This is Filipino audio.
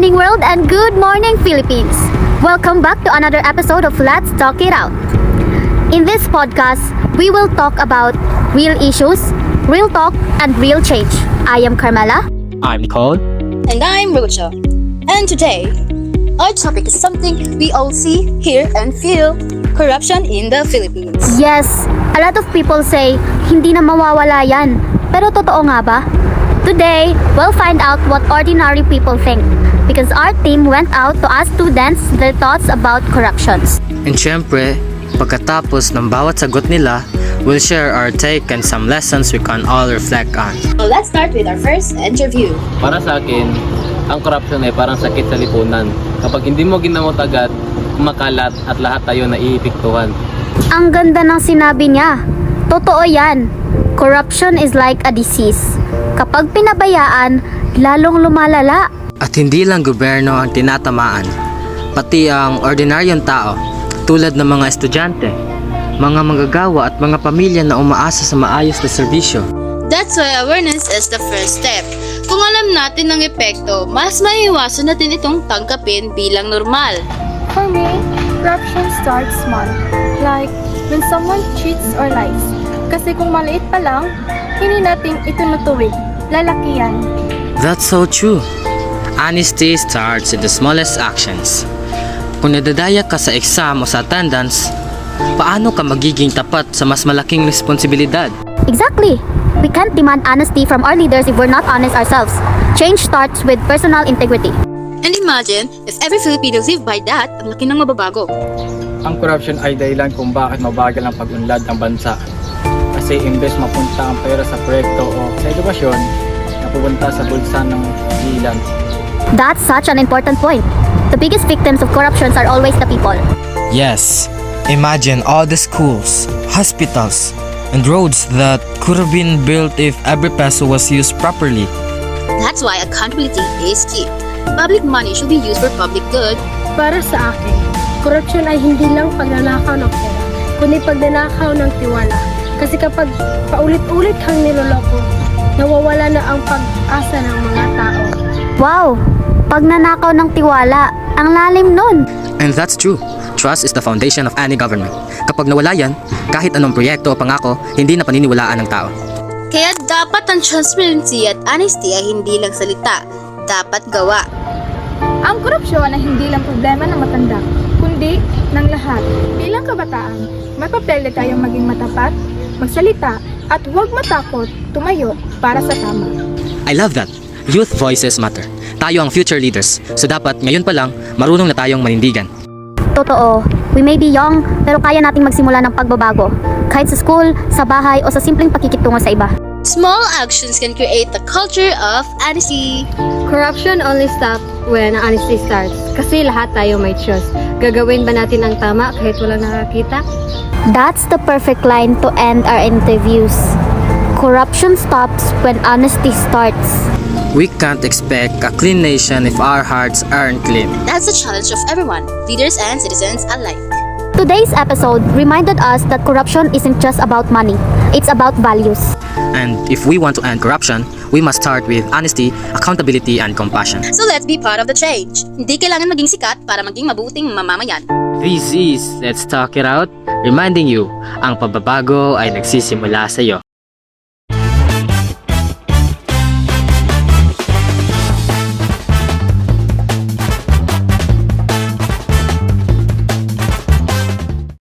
morning world and good morning Philippines. Welcome back to another episode of Let's Talk It Out. In this podcast, we will talk about real issues, real talk, and real change. I am Carmela. I'm Nicole. And I'm Rocha. And today, our topic is something we all see, hear, and feel. Corruption in the Philippines. Yes, a lot of people say, hindi na mawawala yan. Pero totoo nga ba? Today, we'll find out what ordinary people think because our team went out to ask students their thoughts about corruptions. And syempre, pagkatapos ng bawat sagot nila, we'll share our take and some lessons we can all reflect on. So let's start with our first interview. Para sa akin, ang corruption ay parang sakit sa lipunan. Kapag hindi mo ginamot agad, kumakalat at lahat tayo naiipiktuhan. Ang ganda ng sinabi niya. Totoo yan. Corruption is like a disease. Kapag pinabayaan, lalong lumalala. At hindi lang gobyerno ang tinatamaan, pati ang ordinaryong tao, tulad ng mga estudyante, mga manggagawa at mga pamilya na umaasa sa maayos na serbisyo. That's why awareness is the first step. Kung alam natin ang epekto, mas maiiwasan natin itong tangkapin bilang normal. For me, corruption starts small, like when someone cheats or lies. Kasi kung maliit pa lang, hindi natin ito natuwid, lalaki yan. That's so true. Honesty starts in the smallest actions. Kung nadadaya ka sa exam o sa attendance, paano ka magiging tapat sa mas malaking responsibilidad? Exactly. We can't demand honesty from our leaders if we're not honest ourselves. Change starts with personal integrity. And imagine, if every Filipino lived by that, ang laki ng mababago. Ang corruption ay dahilan kung bakit mabagal ang pag-unlad ng bansa. Kasi imbes mapunta ang pera sa proyekto o sa edukasyon, napupunta sa bulsa ng bilang. That's such an important point. The biggest victims of corruptions are always the people. Yes, imagine all the schools, hospitals, and roads that could have been built if every peso was used properly. That's why accountability is key. Public money should be used for public good. Para sa akin, corruption ay hindi lang pagnanakaw ng pera, kundi pagnanakaw ng tiwala. Kasi kapag paulit-ulit kang niloloko, nawawala na ang pag-asa ng mga tao. Wow! Pagnanakaw ng tiwala. Ang lalim nun. And that's true. Trust is the foundation of any government. Kapag nawala yan, kahit anong proyekto o pangako, hindi na paniniwalaan ng tao. Kaya dapat ang transparency at honesty ay hindi lang salita, dapat gawa. Ang korupsyon ay hindi lang problema ng matanda, kundi ng lahat. Bilang kabataan, may papel na tayong maging matapat, magsalita, at huwag matakot tumayo para sa tama. I love that. Youth voices matter. Tayo ang future leaders. So dapat ngayon pa lang, marunong na tayong manindigan. Totoo. We may be young, pero kaya nating magsimula ng pagbabago. Kahit sa school, sa bahay, o sa simpleng pakikitungo sa iba. Small actions can create a culture of honesty. Corruption only stops when honesty starts. Kasi lahat tayo may choice. Gagawin ba natin ang tama kahit wala nakakita? That's the perfect line to end our interviews. Corruption stops when honesty starts. We can't expect a clean nation if our hearts aren't clean. That's the challenge of everyone, leaders and citizens alike. Today's episode reminded us that corruption isn't just about money. It's about values. And if we want to end corruption, we must start with honesty, accountability, and compassion. So let's be part of the change. Hindi kailangan maging sikat para maging mabuting mamamayan. This is Let's Talk It Out, reminding you, ang pagbabago ay nagsisimula sa iyo.